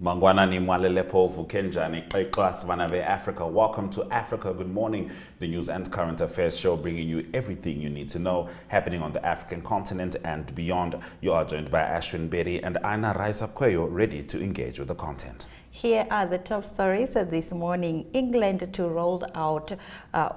Mangwanani Mwalelepo Vukenjani Class Vanave Africa. Welcome to Africa Good Morning, the news and current affairs show bringing you everything you need to know happening on the African continent and beyond. You are joined by Ashwin Berry and Aina Raisa-Kweyo, ready to engage with the content. Here are the top stories this morning. England to roll out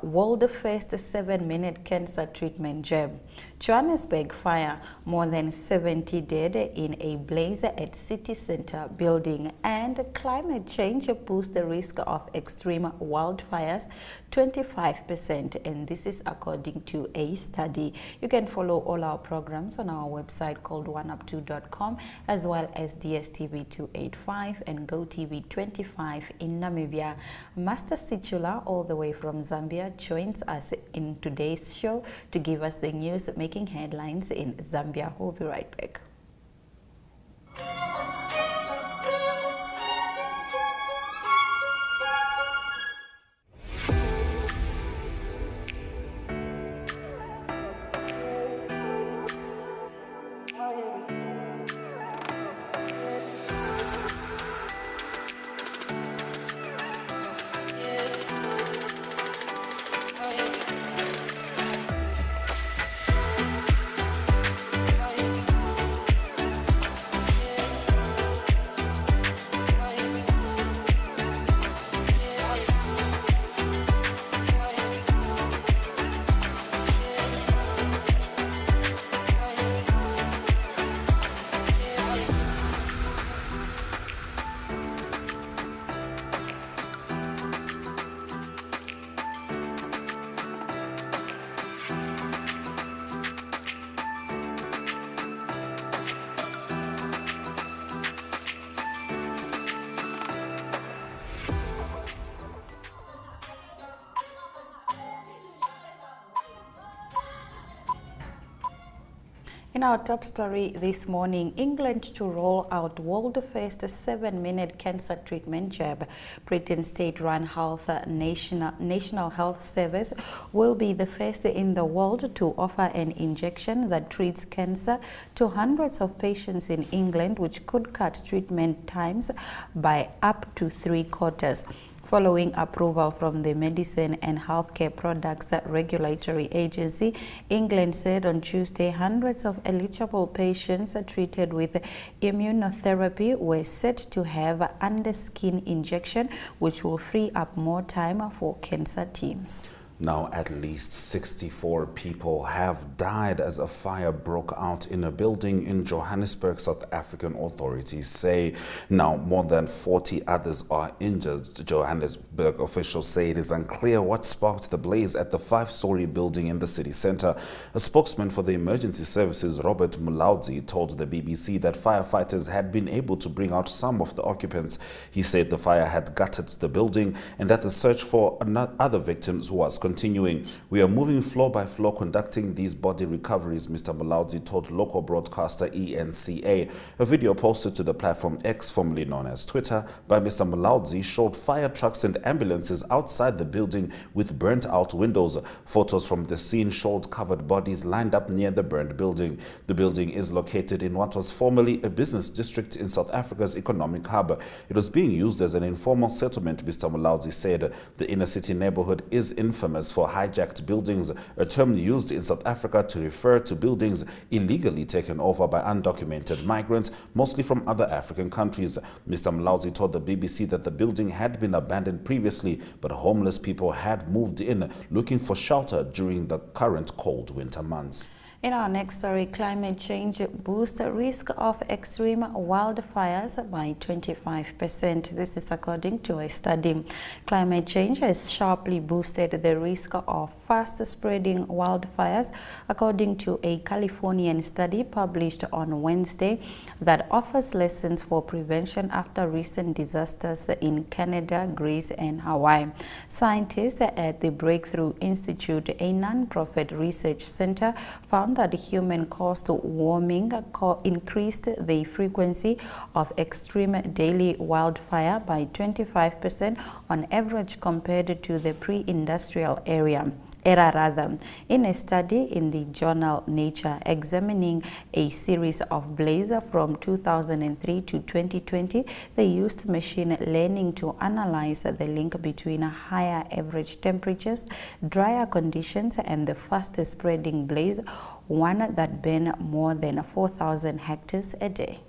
world's first 7-minute cancer treatment jab. Johannesburg fire, more than 70 dead in a blaze at city center building. And climate change boosts the risk of extreme wildfires 25%. And this is according to a study. You can follow all our programs on our website called oneup2.com, as well as DSTV 285 and GoTV 25 in Namibia. Master Situla, all the way from Zambia, joins us in today's show to give us the news making headlines in Zambia. We'll be right back. In our top story this morning, England to roll out world's first 7-minute cancer treatment jab. Britain's state-run health National Health Service will be the first in the world to offer an injection that treats cancer to hundreds of patients in England, which could cut treatment times by up to 3/4. Following approval from the Medicine and Healthcare Products Regulatory Agency, England said on Tuesday hundreds of eligible patients treated with immunotherapy were set to have under-skin injection, which will free up more time for cancer teams. Now, at least 64 people have died as a fire broke out in a building in Johannesburg, South African authorities say. Now, more than 40 others are injured. Johannesburg officials say it is unclear what sparked the blaze at the 5-story building in the city center. A spokesman for the emergency services, Robert Mulaudzi, told the BBC that firefighters had been able to bring out some of the occupants. He said the fire had gutted the building and that the search for other victims was continuing. We are moving floor by floor conducting these body recoveries, Mr. Mulaudzi told local broadcaster ENCA. A video posted to the platform X, formerly known as Twitter, by Mr. Mulaudzi showed fire trucks and ambulances outside the building with burnt out windows. Photos from the scene showed covered bodies lined up near the burned building. The building is located in what was formerly a business district in South Africa's economic hub. It was being used as an informal settlement, Mr. Mulaudzi said. The inner city neighborhood is infamous for hijacked buildings, a term used in South Africa to refer to buildings illegally taken over by undocumented migrants, mostly from other African countries. Mr. Mulaudzi told the BBC that the building had been abandoned previously, but homeless people had moved in looking for shelter during the current cold winter months. In our next story, climate change boosts the risk of extreme wildfires by 25%. This is according to a study. Climate change has sharply boosted the risk of fast-spreading wildfires, according to a Californian study published on Wednesday that offers lessons for prevention after recent disasters in Canada, Greece, and Hawaii. Scientists at the Breakthrough Institute, a non-profit research center, found that human-caused warming increased the frequency of extreme daily wildfire by 25% on average compared to the pre-industrial era. in a study in the journal Nature examining a series of blazes from 2003 to 2020. They used machine learning to analyze the link between higher average temperatures, drier conditions, and the fastest spreading blaze, one that burned more than 4,000 hectares a day.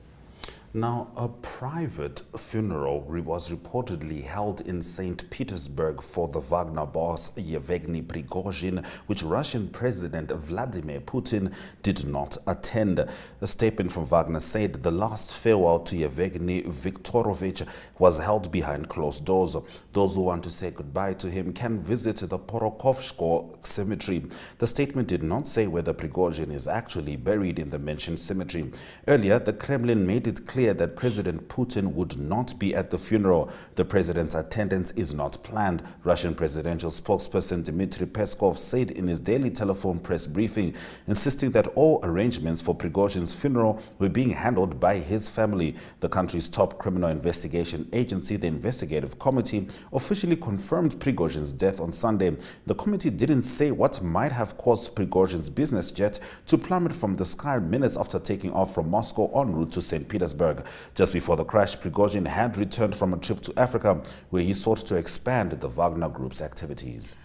Now, a private funeral was reportedly held in St. Petersburg for the Wagner boss Yevgeny Prigozhin, which Russian President Vladimir Putin did not attend. A statement from Wagner said the last farewell to Yevgeny Viktorovich was held behind closed doors. Those who want to say goodbye to him can visit the Porokovskoye cemetery. The statement did not say whether Prigozhin is actually buried in the mentioned cemetery. Earlier, the Kremlin made it clear that President Putin would not be at the funeral. The president's attendance is not planned. Russian presidential spokesperson Dmitry Peskov said in his daily telephone press briefing, insisting that all arrangements for Prigozhin's funeral were being handled by his family. The country's top criminal investigation agency, the Investigative Committee, officially confirmed Prigozhin's death on Sunday. The committee didn't say what might have caused Prigozhin's business jet to plummet from the sky minutes after taking off from Moscow en route to St. Petersburg. Just before the crash, Prigozhin had returned from a trip to Africa, where he sought to expand the Wagner Group's activities.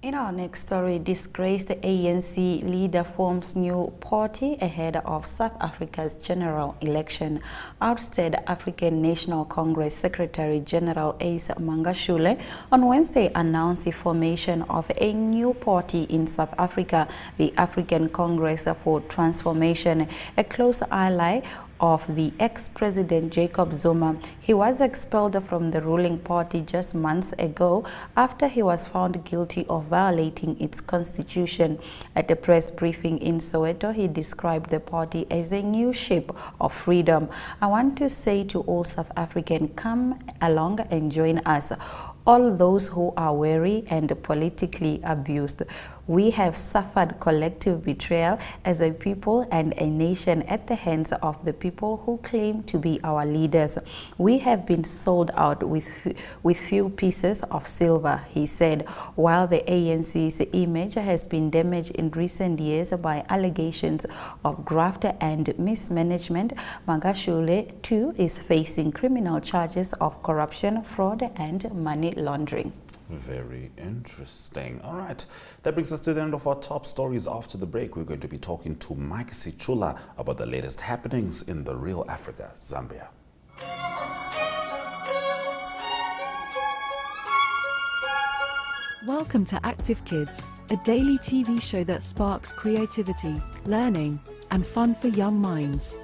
In our next story, disgraced ANC leader forms new party ahead of South Africa's general election. Ousted African National Congress Secretary General Ace Mangashule on Wednesday announced the formation of a new party in South Africa, the African Congress for Transformation, a close ally of the ex-president Jacob Zuma. He was expelled from the ruling party just months ago after he was found guilty of violating its constitution. At a press briefing in Soweto, he described the party as a new shape of freedom. I want to say to all South Africans, come along and join us. All those who are weary and politically abused. We have suffered collective betrayal as a people and a nation at the hands of the people who claim to be our leaders. We have been sold out with few pieces of silver, he said. While the ANC's image has been damaged in recent years by allegations of graft and mismanagement, Magashule too is facing criminal charges of corruption, fraud, and money laundering. Very interesting. All right, that brings us to the end of our top stories. After the break, we're going to be talking to Mike Sichula about the latest happenings in the real Africa, Zambia. Welcome to Active Kids, a daily TV show that sparks creativity, learning, and fun for young minds.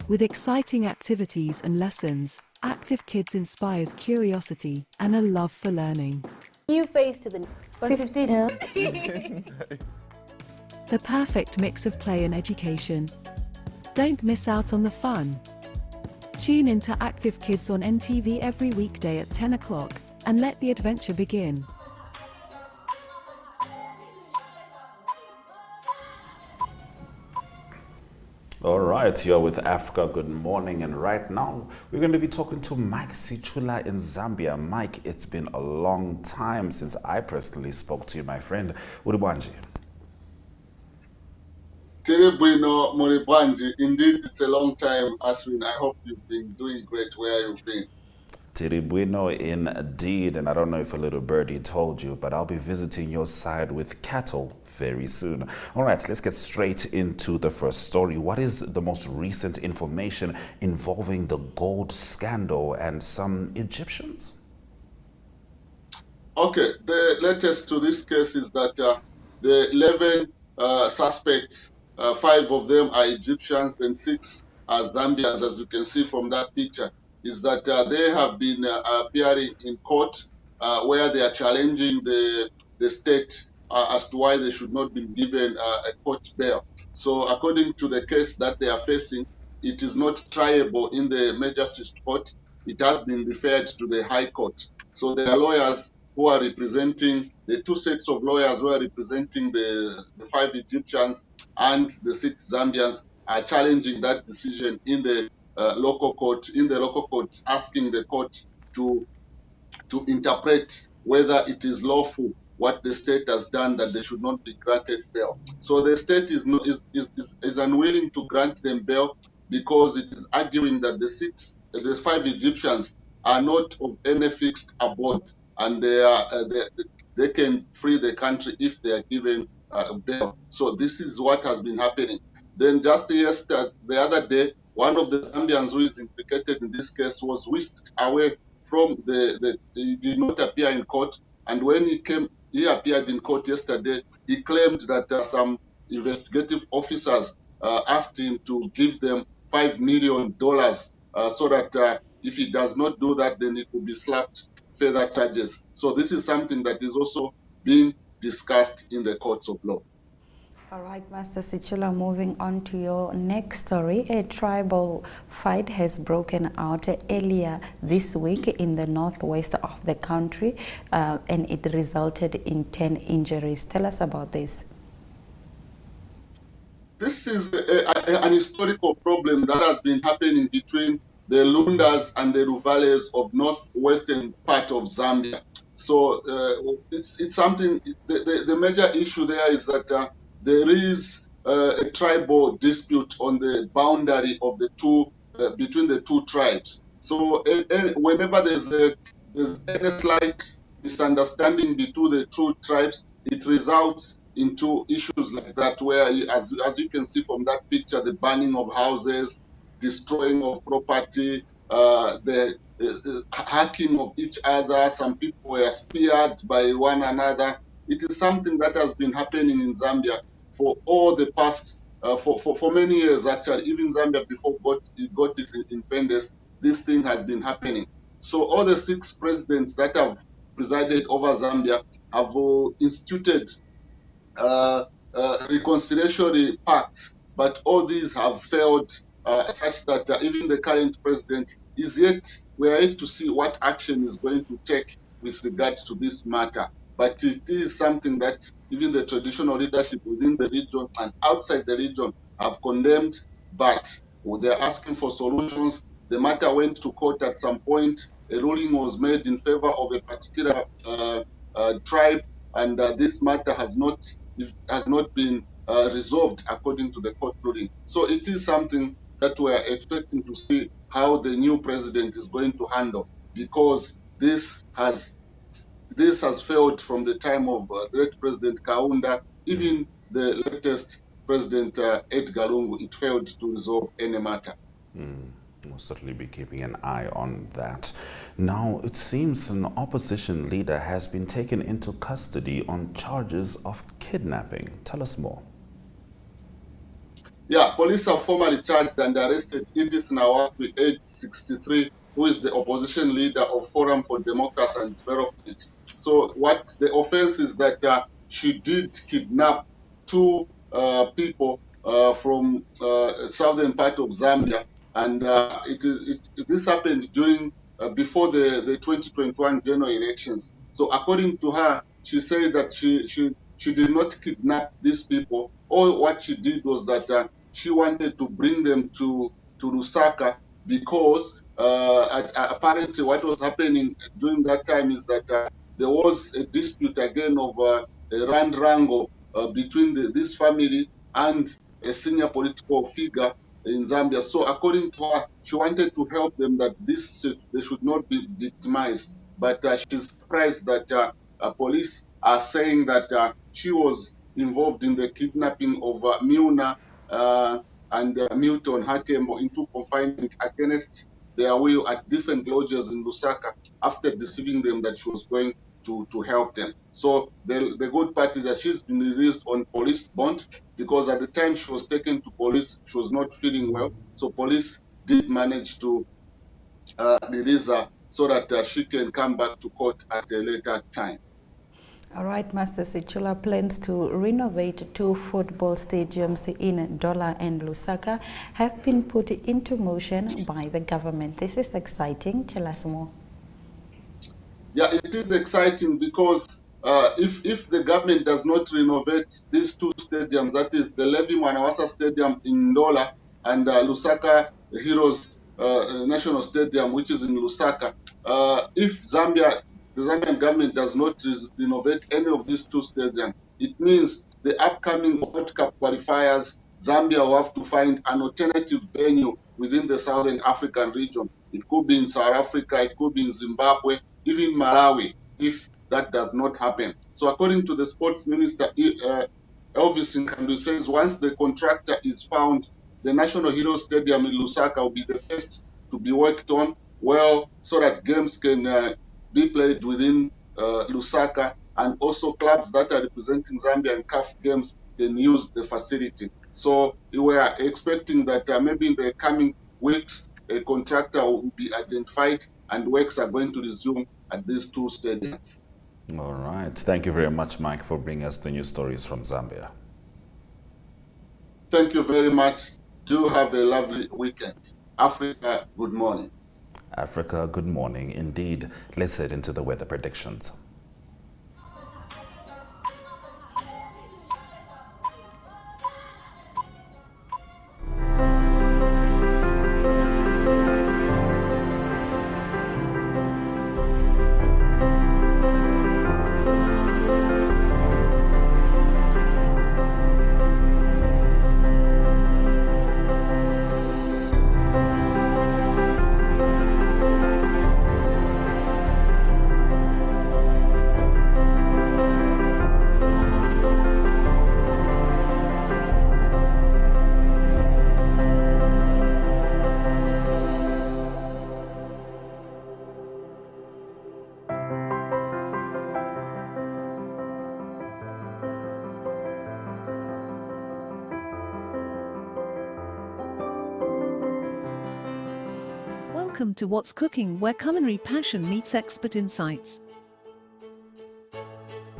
With exciting activities and lessons, Active Kids inspires curiosity and a love for learning. New face to the 15. The perfect mix of play and education. Don't miss out on the fun. Tune into Active Kids on NTV every weekday at 10 o'clock and let the adventure begin. All right, you're with Africa. Good morning. And right now, we're going to be talking to Mike Sichula in Zambia. Mike, it's been a long time since I personally spoke to you, my friend. Uribanji. Teribwino Muribanji. Indeed, it's a long time, Aswin. I hope you've been doing great where you've been. Tiribwino indeed, and I don't know if a little birdie told you, but I'll be visiting your side with cattle very soon. All right, let's get straight into the first story. What is the most recent information involving the gold scandal and some Egyptians? Okay, the latest to this case is that the 11 suspects, 5 of them are Egyptians and 6 are Zambians, as you can see from that picture, is that they have been appearing in court where they are challenging the state as to why they should not be given a court bail. So according to the case that they are facing, it is not triable in the Magistrates Court. It has been referred to the High Court. So there are lawyers who are representing, the 2 sets of lawyers who are representing the 5 Egyptians and the 6 Zambians are challenging that decision in the local court, asking the court to interpret whether it is lawful what the state has done, that they should not be granted bail. So the state is unwilling to grant them bail because it is arguing that the 5 Egyptians are not of any fixed abode, and they can flee the country if they are given bail. So this is what has been happening. Then just yesterday, the other day, one of the Zambians who is implicated in this case was whisked away from he did not appear in court. And when he appeared in court yesterday, he claimed that some investigative officers asked him to give them $5 million so that if he does not do that, then he could be slapped further charges. So this is something that is also being discussed in the courts of law. All right, Master Sichula, moving on to your next story. A tribal fight has broken out earlier this week in the northwest of the country, and it resulted in 10 injuries. Tell us about this. This is an historical problem that has been happening between the Lundas and the Ruvales of northwestern part of Zambia. So it's something, the major issue there is that there is a tribal dispute on the boundary of the two, between the two tribes. So whenever there's any slight misunderstanding between the two tribes, it results into issues like that, where, as you can see from that picture, the burning of houses, destroying of property, the hacking of each other. Some people were speared by one another. It is something that has been happening in Zambia for all the past, for many years, actually. Even Zambia, before it got its independence, this thing has been happening. So all the 6 presidents that have presided over Zambia have instituted reconciliatory pacts, but all these have failed, such that even the current president we are yet to see what action is going to take with regard to this matter. But it is something that even the traditional leadership within the region and outside the region have condemned, but they're asking for solutions. The matter went to court at some point. A ruling was made in favor of a particular tribe, and this matter has not been resolved according to the court ruling. So it is something that we are expecting to see how the new president is going to handle, because this has failed from the time of late President Kaunda. Even the latest President Edgar Lungu, it failed to resolve any matter. We'll certainly be keeping an eye on that. Now, it seems an opposition leader has been taken into custody on charges of kidnapping. Tell us more. Yeah, police have formally charged and arrested Edith Nawakwi, age 63, who is the opposition leader of Forum for Democracy and Development. So what the offense is that she did kidnap 2 people from southern part of Zambia, and this happened during before the 2021 general elections. So according to her, she said that she did not kidnap these people. All what she did was that she wanted to bring them to Lusaka, because apparently what was happening during that time is that there was a dispute again of a land wrangle between this family and a senior political figure in Zambia. So according to her, she wanted to help them, that they should not be victimized. But she's surprised that police are saying that she was involved in the kidnapping of Milna and Milton Hatembo into confinement against their will at different lodges in Lusaka, after deceiving them that she was going to help them. So the good part is that she's been released on police bond, because at the time she was taken to police, she was not feeling well. So police did manage to release her so that she can come back to court at a later time. All right, Master Sichula, plans to renovate 2 football stadiums in Dola and Lusaka have been put into motion by the government. This is exciting. Tell us more. Yeah, it is exciting, because if the government does not renovate these 2 stadiums, that is the Levi Mwanawasa Stadium in Dola and Lusaka Heroes National Stadium, which is in Lusaka, if Zambia the Zambian government does not renovate any of these two stadiums, it means the upcoming World Cup qualifiers, Zambia will have to find an alternative venue within the Southern African region. It could be in South Africa, it could be in Zimbabwe, even Malawi, if that does not happen. So according to the sports minister, Elvis Nkandu says once the contractor is found, the National Hero Stadium in Lusaka will be the first to be worked on, well, so that games can be played within Lusaka, and also clubs that are representing Zambia in CAF games can use the facility. So we are expecting that maybe in the coming weeks, a contractor will be identified and works are going to resume at these two stadiums. All right. Thank you very much, Mike, for bringing us the news stories from Zambia. Thank you very much. Do have a lovely weekend. Africa, good morning. Africa, good morning. Indeed. Let's head into the weather predictions. Welcome to What's Cooking, where culinary passion meets expert insights.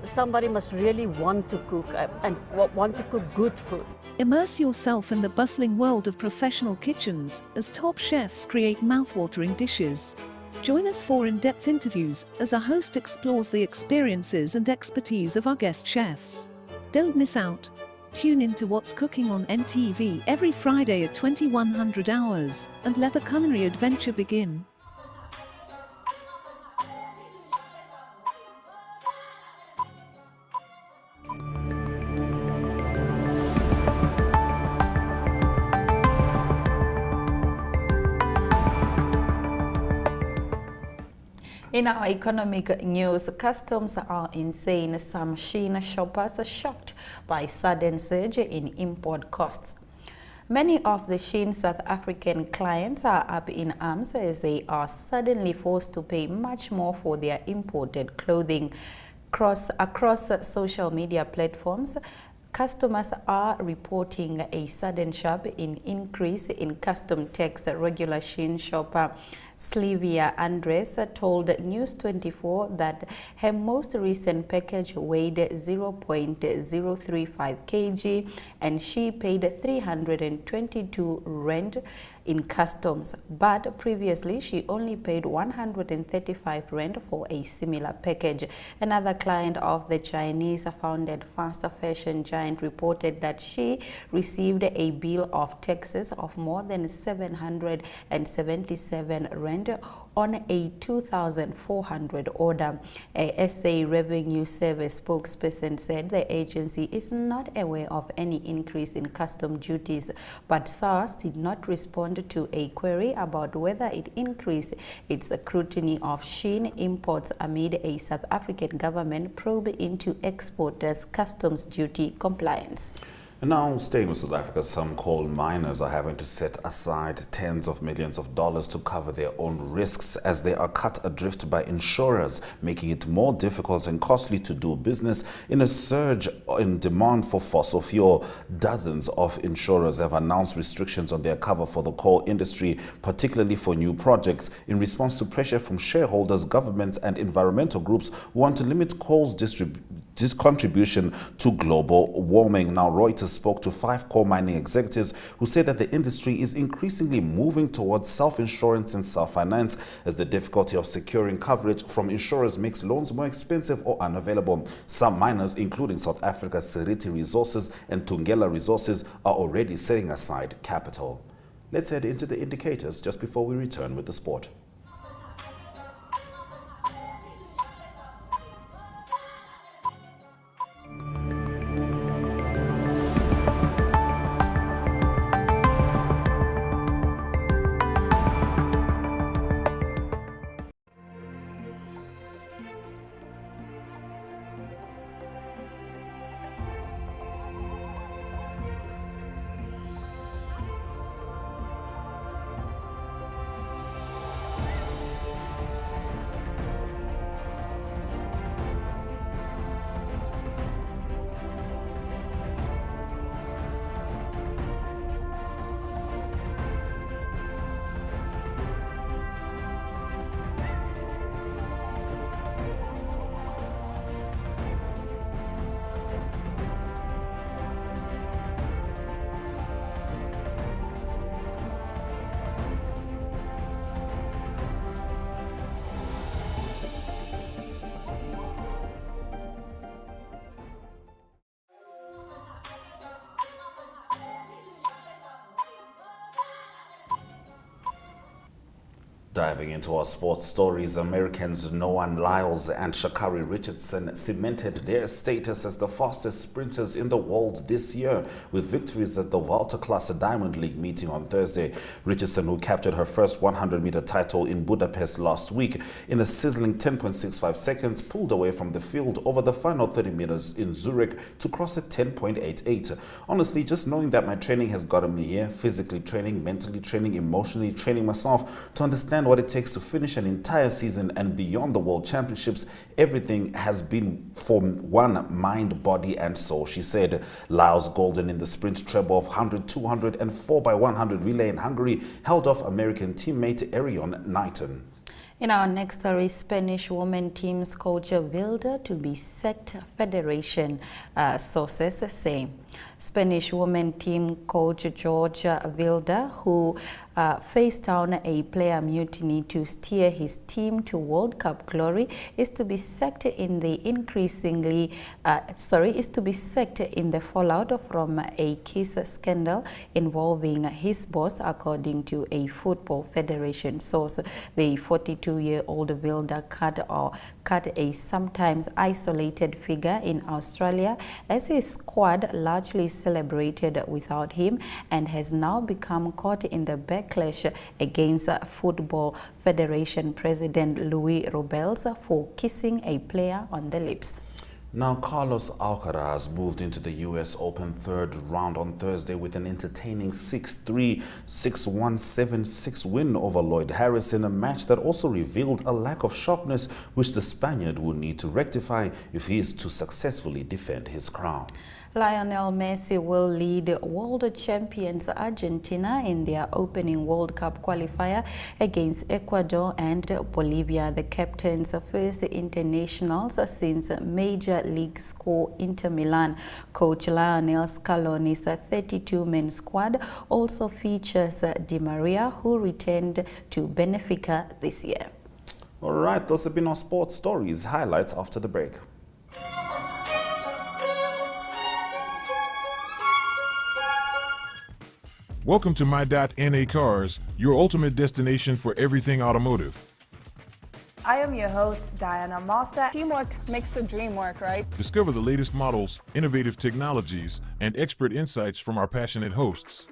Somebody must really want to cook and want to cook good food. Immerse yourself in the bustling world of professional kitchens as top chefs create mouthwatering dishes. Join us for in-depth interviews as our host explores the experiences and expertise of our guest chefs. Don't miss out. Tune in to What's Cooking on NTV every Friday at 2100 hours and let the culinary adventure begin. In our economic news, customs are insane. Some Shein shoppers are shocked by sudden surge in import costs. Many of the Shein South African clients are up in arms as they are suddenly forced to pay much more for their imported clothing. Across social media platforms, customers are reporting a sudden sharp increase in custom tax. Regular Shein shopper Slivia Andres told News24 that her most recent package weighed 0.035 kg and she paid 322 rand in customs, but previously she only paid 135 rand for a similar package. Another client of the Chinese-founded fast fashion giant reported that she received a bill of taxes of more than 777 rand on a 2,400 order. A SA Revenue Service spokesperson said the agency is not aware of any increase in custom duties, but SARS did not respond to a query about whether it increased its scrutiny of Shein imports amid a South African government probe into exporters' customs duty compliance. And now, staying with South Africa, some coal miners are having to set aside tens of millions of dollars to cover their own risks as they are cut adrift by insurers, making it more difficult and costly to do business. In a surge in demand for fossil fuel, dozens of insurers have announced restrictions on their cover for the coal industry, particularly for new projects, in response to pressure from shareholders, governments and environmental groups who want to limit coal's contribution to global warming. Now, Reuters spoke to 5 coal mining executives who said that the industry is increasingly moving towards self-insurance and self-finance as the difficulty of securing coverage from insurers makes loans more expensive or unavailable. Some miners, including South Africa's Seriti Resources and Tungela Resources, are already setting aside capital. Let's head into the indicators just before we return with the sport. Diving into our sports stories, Americans Noah Lyles and Sha'Carri Richardson cemented their status as the fastest sprinters in the world this year with victories at the Welter-class Diamond League meeting on Thursday. Richardson, who captured her first 100-meter title in Budapest last week in a sizzling 10.65 seconds, pulled away from the field over the final 30 meters in Zurich to cross at 10.88. Honestly, just knowing that my training has gotten me here, physically training, mentally training, emotionally training myself to understand what it takes to finish an entire season and beyond the World Championships, everything has been for one mind, body and soul, she said. Lyles, golden in the sprint treble of 100, 200 and 4x100 relay in Hungary, held off American teammate Arion Knighton. In our next story, Spanish women team's coach Wilder to be sacked, Federation sources say. Spanish women team coach George Wilder, who faced down a player mutiny to steer his team to World Cup glory, is to be sacked in the fallout from a kiss scandal involving his boss, according to a Football Federation source. The 42-year-old Wilder cut a sometimes isolated figure in Australia as his squad largely celebrated without him, and has now become caught in the backlash against Football Federation President Luis Rubiales for kissing a player on the lips. Now, Carlos Alcaraz moved into the U.S. Open third round on Thursday with an entertaining 6-3, 6-1, 7-6 win over Lloyd Harris in a match that also revealed a lack of sharpness which the Spaniard will need to rectify if he is to successfully defend his crown. Lionel Messi will lead world champions Argentina in their opening World Cup qualifier against Ecuador and Bolivia, the captain's first internationals since Major League squad Inter Milan. Coach Lionel Scaloni's 32-man squad also features Di Maria, who returned to Benfica this year. All right, those have been our sports stories. Highlights after the break. Welcome to My.NA Cars, your ultimate destination for everything automotive. I am your host, Diana Master. Teamwork makes the dream work, right? Discover the latest models, innovative technologies, and expert insights from our passionate hosts.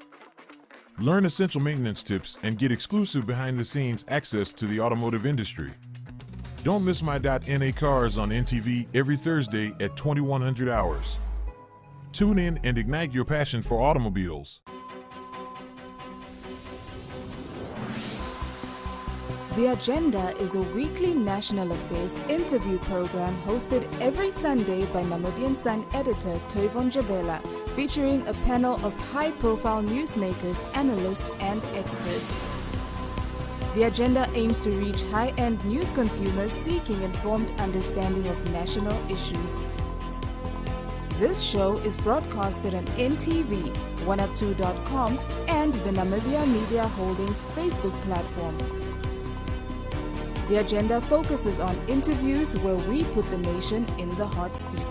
Learn essential maintenance tips and get exclusive behind-the-scenes access to the automotive industry. Don't miss My.NA Cars on NTV every Thursday at 2100 hours. Tune in and ignite your passion for automobiles. The Agenda is a weekly national affairs interview program hosted every Sunday by Namibian Sun editor Toivon Jabela, featuring a panel of high-profile newsmakers, analysts, and experts. The Agenda aims to reach high-end news consumers seeking informed understanding of national issues. This show is broadcasted on NTV, 1up2.com, and the Namibia Media Holdings Facebook platform. The Agenda focuses on interviews where we put the nation in the hot seat.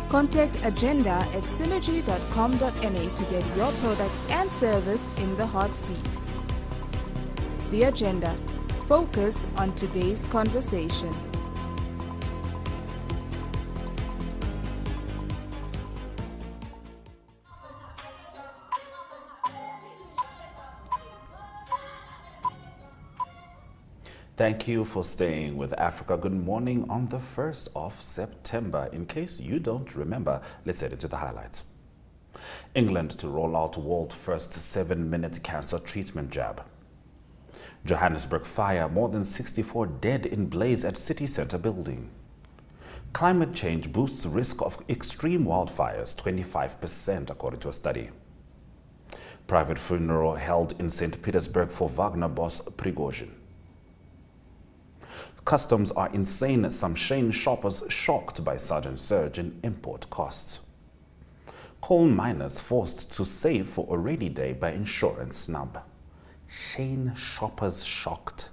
Contact Agenda at synergy.com.na to get your product and service in the hot seat. The Agenda, focused on today's conversation. Thank you for staying with Africa. Good morning on the 1st of September. In case you don't remember, let's head into the highlights. England to roll out world first 7-minute cancer treatment jab. Johannesburg fire, more than 64 dead in blaze at city centre building. Climate change boosts risk of extreme wildfires 25% according to a study. Private funeral held in St. Petersburg for Wagner boss Prigozhin. Customs are insane, some Shane shoppers shocked by sudden surge in import costs. Coal miners forced to save for a rainy day by insurance snub. Shane shoppers shocked.